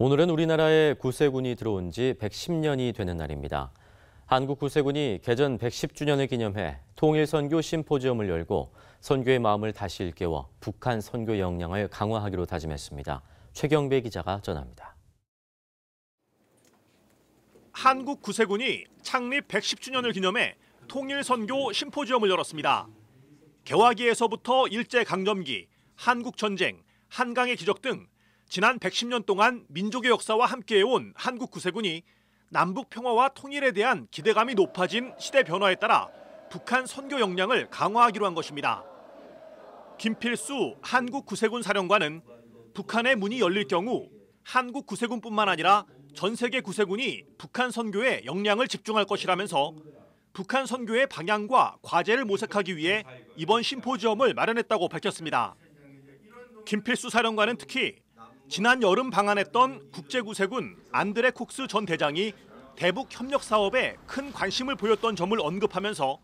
오늘은 우리나라에 구세군이 들어온 지 110년이 되는 날입니다. 한국 구세군이 개전 110주년을 기념해 통일선교 심포지엄을 열고 선교의 마음을 다시 일깨워 북한 선교 역량을 강화하기로 다짐했습니다. 최경배 기자가 전합니다. 한국 구세군이 창립 110주년을 기념해 통일선교 심포지엄을 열었습니다. 개화기에서부터 일제강점기, 한국전쟁, 한강의 기적 등 지난 110년 동안 민족의 역사와 함께해온 한국 구세군이 남북 평화와 통일에 대한 기대감이 높아진 시대 변화에 따라 북한 선교 역량을 강화하기로 한 것입니다. 김필수 한국 구세군 사령관은 북한의 문이 열릴 경우 한국 구세군뿐만 아니라 전 세계 구세군이 북한 선교에 역량을 집중할 것이라면서 북한 선교의 방향과 과제를 모색하기 위해 이번 심포지엄을 마련했다고 밝혔습니다. 김필수 사령관은 특히 지난 여름 방한했던 국제구세군 안드레 콕스 전 대장이 대북 협력 사업에 큰 관심을 보였던 점을 언급하면서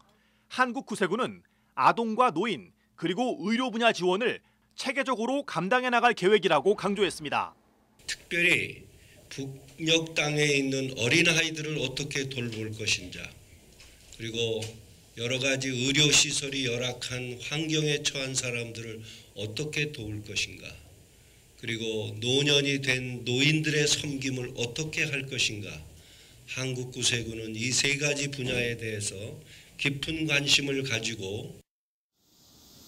한국 구세군은 아동과 노인 그리고 의료 분야 지원을 체계적으로 감당해 나갈 계획이라고 강조했습니다. 특별히 북녘 땅에 있는 어린아이들을 어떻게 돌볼 것인지, 그리고 여러 가지 의료 시설이 열악한 환경에 처한 사람들을 어떻게 도울 것인가, 그리고 노년이 된 노인들의 섬김을 어떻게 할 것인가. 한국 구세군은 이 세 가지 분야에 대해서 깊은 관심을 가지고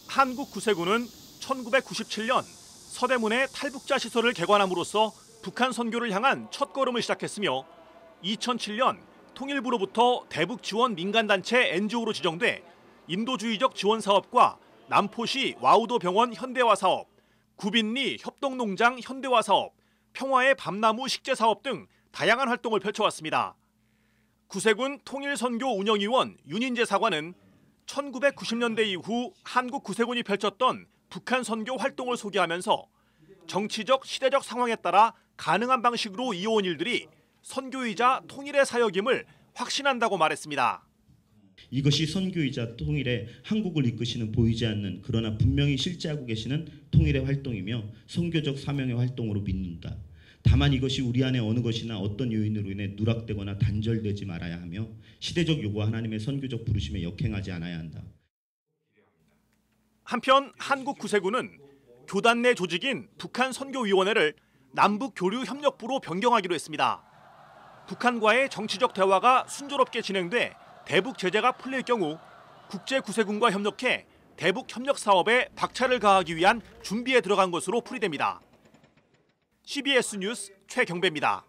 한국 구세군은 1997년 서대문에 탈북자 시설을 개관함으로써 북한 선교를 향한 첫걸음을 시작했으며 2007년 통일부로부터 대북 지원 민간단체 NGO로 지정돼 인도주의적 지원 사업과 남포시 와우도 병원 현대화 사업, 구빈리 협동농장 현대화 사업, 평화의 밤나무 식재 사업 등 다양한 활동을 펼쳐왔습니다. 구세군 통일선교 운영위원 윤인재 사관은 1990년대 이후 한국 구세군이 펼쳤던 북한 선교 활동을 소개하면서 정치적, 시대적 상황에 따라 가능한 방식으로 이어온 일들이 선교이자 통일의 사역임을 확신한다고 말했습니다. 이것이 선교이자 통일의 한국을 이끄시는 보이지 않는 그러나 분명히 실제하고 계시는 통일의 활동이며 선교적 사명의 활동으로 믿는다. 다만 이것이 우리 안에 어느 것이나 어떤 요인으로 인해 누락되거나 단절되지 말아야 하며 시대적 요구와 하나님의 선교적 부르심에 역행하지 않아야 한다. 한편 한국 구세군은 교단 내 조직인 북한선교위원회를 남북교류협력부로 변경하기로 했습니다. 북한과의 정치적 대화가 순조롭게 진행돼 대북 제재가 풀릴 경우 국제구세군과 협력해 대북 협력 사업에 박차를 가하기 위한 준비에 들어간 것으로 풀이됩니다. CBS 뉴스 최경배입니다.